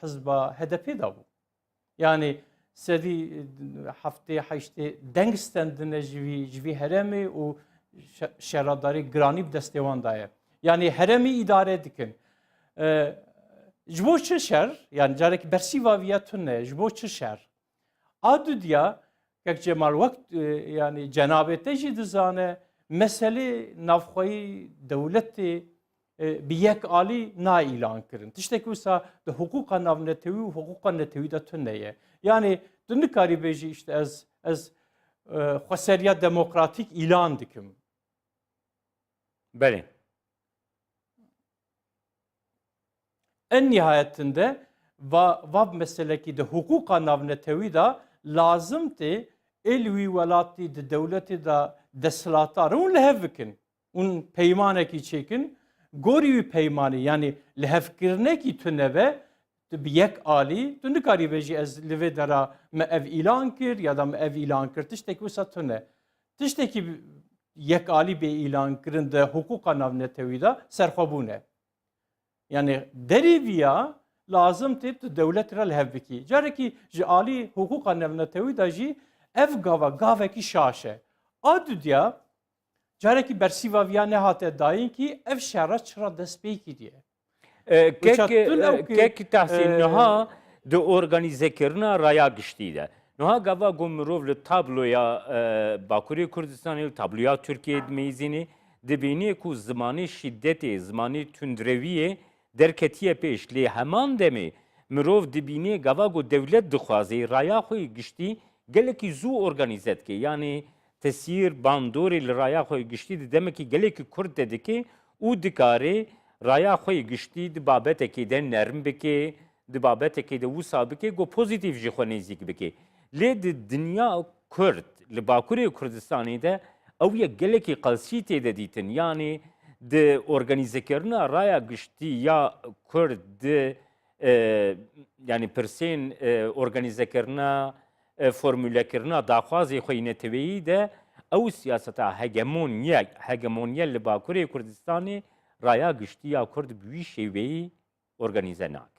hizba HDP da bû. Yani sedî heftê heştê deng stendine ji vî heremê û şeradarî giranî bi destê wan da ye. Yani heremî îdare dikin. Ji bo çi şer? Yani carekî bersîva viya tune ji bo çi şer? A dudiya Kek Cemal wekt yani cenabê te jî dizane meselê navxweyî dewletê bi yek alî naîlan kirin. Tiştekî wisa di hukûqa navnetewî û hukûqa netewî de tune ye. Yani tu nikarî bêjî işte ez xweseriya demokratîk îlan dikim. Belê. En nihayetinde vav meselekî de hukûqa navnetewî da lazım tê êl wî welatî di dewletê da deshilatdar hûn li hev bikin. Hûn peymanekî çêkin, gorî wî peymanî yani li hevkirinekî tune ve bi yek alî tu nikarî bêjî ez li vê dera me ev îlan kir ya da me ev îlan kir tiştekî wisa tune. Tiştekî yek alî bê îlan kirin de hukûqa navnetewî da serxwebûn e. Yani derî viya lazım tê tu dewlet re li hev bikî. Carekî ji alî hukûqa navnetewî da jî ev gavekî şaş e. A dudiya carekî bersîva viya nehate dayîn kî ev şera çira dest pê kiriye. کێک تحسین نها د ئۆرگانیزەکردنا ڕایا گشتی ده نها گاوا گۆ مرۆڤ لە تابلۆیا باکووری کوردستانی و تابلویا تورکیە دمەیزینێ دەبینێ ku zimanê şiddetê zimanê tundreviyê derketiye pêş lê heman demê mirov dibînê gava ku dewlet dixwazê raya xwe giştî gelekî zû organize dike yanî tesîr bandorê li raya xwe giştî di demekî gelekî kurd de dike û dikarê raya xwe giştî di babetekê de nerm bike di babetekê de wisa bike ku pozîtîv jî xwe nêzik bike lê di dinya kurd li bakurê kurdistanê de ew yek gelekî qelsî têde dîtin yanî di organizekirina raya giştî ya kurd di yanî pirsên organizekirina formûlekirina daxwazê xwe neteweyî de ew siyaseta hegemoniye li bakurê Kurdistanê raya giştî ya kurd bi wî şêweyî organize nake.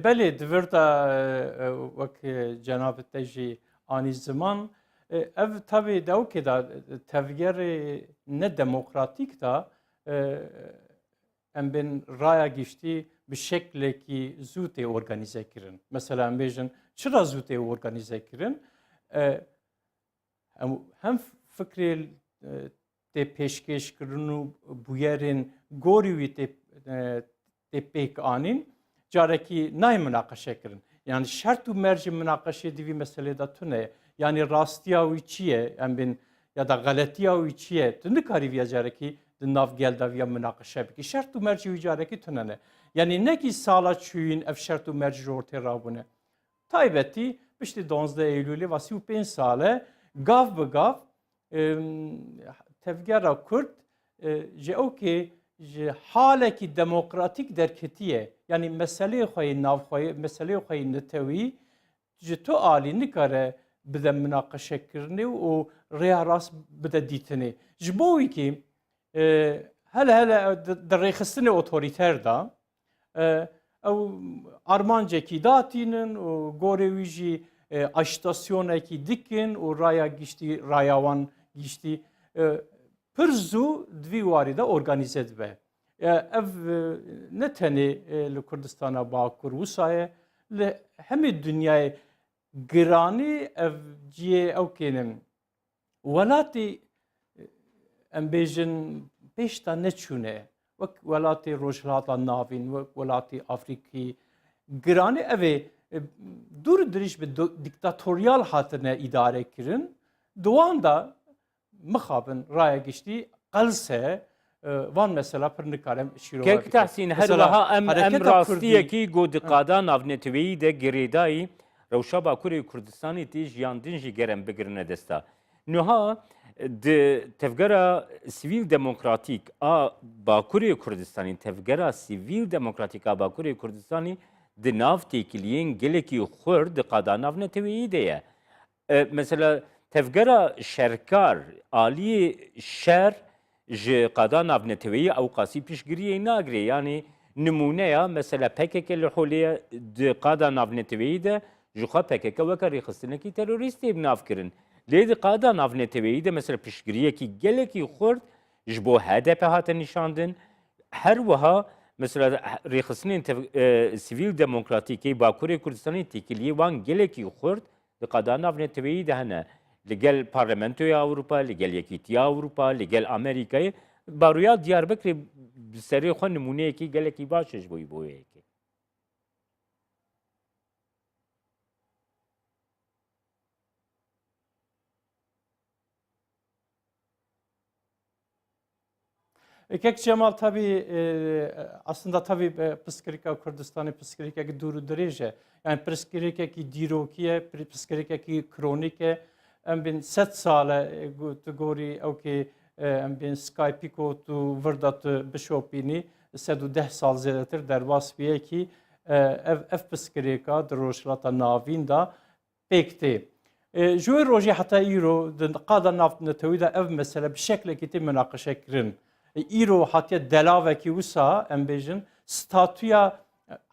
بله دورتا وک جناب تجی آنی زمان ev tabi devke da tevgeri ne demokratik da em bin raya geçti bir şekle ki zute organize kirin. Mesela em bejin çıra zute organize kirin. Hem fikri te peşkeş kirinu bu yerin gori te pek anin careki nay münakaşe kirin. Yani şart û merci münakaşe divi mesele da tune. Yani rastiya wî çi ye em bin ya da galetiya wî çi ye tu nikarî vî carekî di nav geldaviya münaqeşe bikî şert û mercî wî carekî tune ne yani nekî sala çûyîn ev şert û mercî ji ortê rabûne taybetî piştî 12 Eylûlê ve 35 sale gav bi gav tevgera Kurd ji ewkê ji halekî demokratîk derketiye yani meseleyê xwe navxwe meseleyê xwe netewî ji tu alî nikare bide münaqeşekirinê û rêya rast bide dîtinê. Ji bo wî kî hele di rêxistinê otorîter da ew armancekî datînin û gorê wî jî aştasyonekî dikin û raya giştî raya wan giştî pir zû divî warî de organize dibe. Ev ne tenê li Kurdistana Bakur wisa ye li hemê dünyayê giranî ev ciyê ew kênin welatê em bêjin pêş da neçûne wek welatê Rojhilata Navîn wek welatê Afrikî giranî ev ê dûr dirîj bi dîktatoryal hatine îdare kirin di wan da mixabin raya giştî qelse van mesela pir nikarim şîrova Kek tahsîn her wiha em rastiyekî got di qada navneteweyî de girêdayî Rewşa Bakurê Kurdistanê tê jiyandin jî gerem bigirine desta. Niha di tevgera sivîl demokratîk a Bakurê Kurdistanê tevgera sivîl demokratîk a Bakurê Kurdistanê di nav têkiliyên gelekî xwir di qada navneteweyî de ye. Mesela tevgera şerkar aliyê şer ji qada navneteweyî ew qasî piştgiriyê nagire yanî nimûneya mesela PKK li Holê di qada navneteweyî de ji xwe PKK weka rêxistinekî terorîstê nav kirin. Lê di qada navneteweyî de mesela piştgiriyekî gelekî xurt ji bo HDP hate nîşandin. Her wiha mesela rêxistinên sivîl demokratîkê Bakurê Kurdistanê têkiliyê wan gelekî xurt di qada navneteweyî de hene. Li gel Parlamentoya Awropa, li gel Yekîtiya Awropa, li gel Amerîkayê baroya Diyarbekirê bi serê xwe nimûneyekî gelekî baş ji bo yekê. Kek Cemal tabii aslında tabii psikolojik Kürdistan'ı psikolojik duru direce yani psikolojik dirokiye psikolojik kronike em bin 7 sale gori okey em bin Skype ko tu verdat bişopini 10 sal zedetir derbas biye ki ev psikolojik droşlata navinda pekti. Joy roji hatta iro qada naft netewida ev mesela bir şekilde ki münakaşe kirin. İro hatiye delaveki wisa em bêjin statuya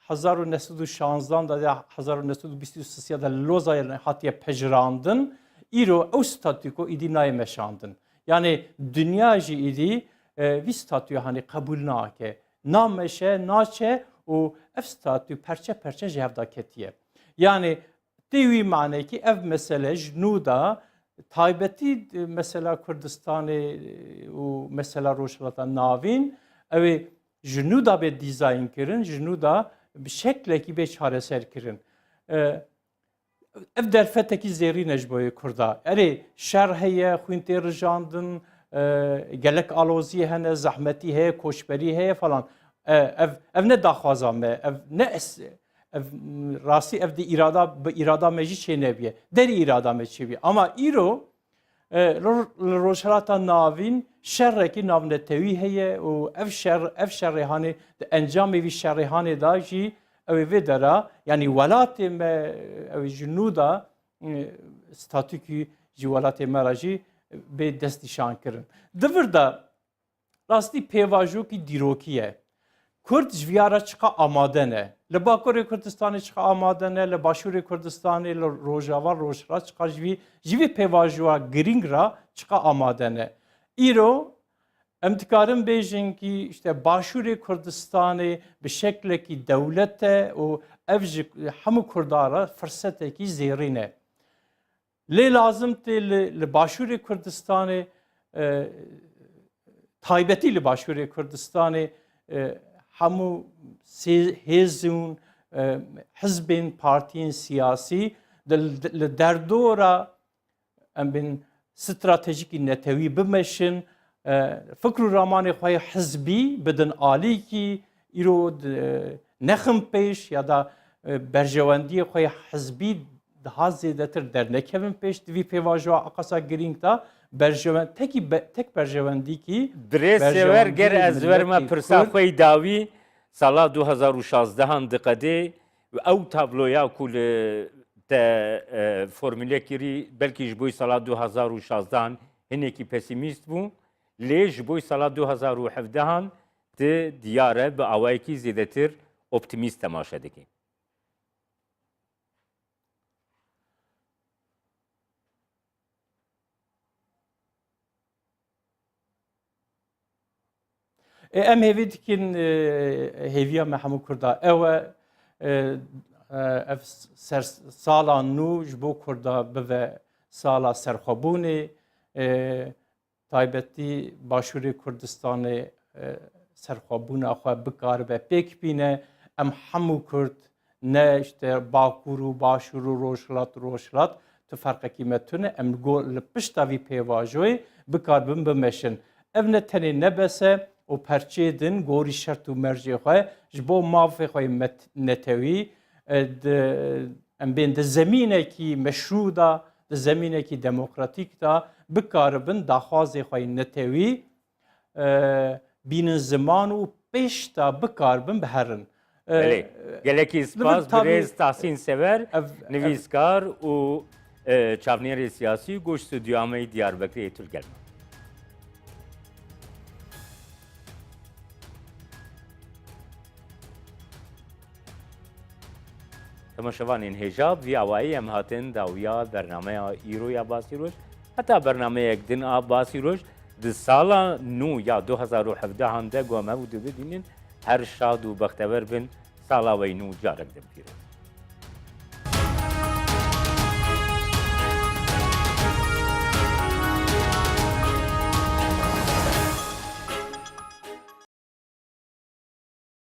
1916 da ya 1923 da Lozay'ın hatiye pejrandın İro o statüko idi naymeşandın. Yani dünya jî idi vi statü hani kabul nake. Nameşe, naçe o ev statü perçe jevda ketiye. Yani devi mane ki ev mesele jnuda taybeti mesela Kürdistan'ı o mesela Rojava'da navin ev jnuda be dizayn kirin, jnuda bir şekle ki be çareser kirin. Ev derfeteki zerî necboyê Kurda. Erê şer heye, xwîntê rijandin, gelek alozî hene, zehmetî heye, koçberî heye falan. Ev ne daxwaza me, ev ne ev rastî ev de irada me jî çê nebiye. Derî irada me çêbiye. Ama îro rojhilata navîn şerrekî navnetewî heye û ev şerrê hanê di encamê vî şerrê hanê da jî ew vê dera yani welatê me ew ji nû da statûkî ji welatê me re jî bê destnîşan kirin. Di vir de rastî pêvajokî dîrokî ye. Kurd ji vîya çiqa amade ne. Li Bakurê Kurdistanê çiqa amade ne, li Başûrê Kurdistanê, li Rojava, Rojhilat çiqa ji vî pêvajoya girîng ra çiqa amade ne. Îro em dikarin bêjin ki işte Başûrê Kurdistanê bi şeklekî dewlete û ev ji hemû Kurdara firsetekî zêrî ne. Lê lazim tê li Başûrê Kurdistanê taybetî li Başûrê Kurdistanê hemû hêzûn hizbên partiyên siyasî li derdora em bin stratejîkî netewî bimeşin fikr û ramanê xwe hizbî bidin alîkî îro nexin pêş ya da berjewendiyê xwe hizbî daha zêdetir dernekevin pêş di vî pêvajoya aqasa girîng da tek berjewendîkî Birêsever ger ez verme pirsa xwe dawî sala 2016 diqedê ew tabloya ku li te formüle kirî belkî ji bo sala 2016 hinekî pesimîst bû lê ji bo sala 2017 di diyare bi awayekî zêdetir optimîst temaşe dike. Em hêvî dikin hêviya me hemû Kurda ew ev sala nû ji bo Kurda bive sala serxwebûnê taybetî Başûrê Kurdistanê serxwebûna xwe bikaribe pêk bîne em hemû Kurd ne işte Bakur û Başûr û Rojhilat tu ferqekî me tune em li pişta vî pêvajoyê bikaribin bimeşin. Ev ne tenê nebese û perçê din gorî şert û mercê xwe ji bo mavê xwe netewî em bên di zemînekî meşrû da di zemînekî demokratîk da bikaribin daxwazê xwe netewî bînin ziman û pêş da bikaribin biherin. Gelekî spas birêz Tahsîn Sever nivîskar û çavnêrê siyasî goş stûdyoya Diyarbekirê tûl gelme. Temaşevanên hêja vî awayî em hatin dawiya bernameya îro ya Basîroj heta bernameyek din a Basîroj di sala nû ya 2017 de got me û dibînin her şad û bextewer bin sala wê nû carek din pîroz.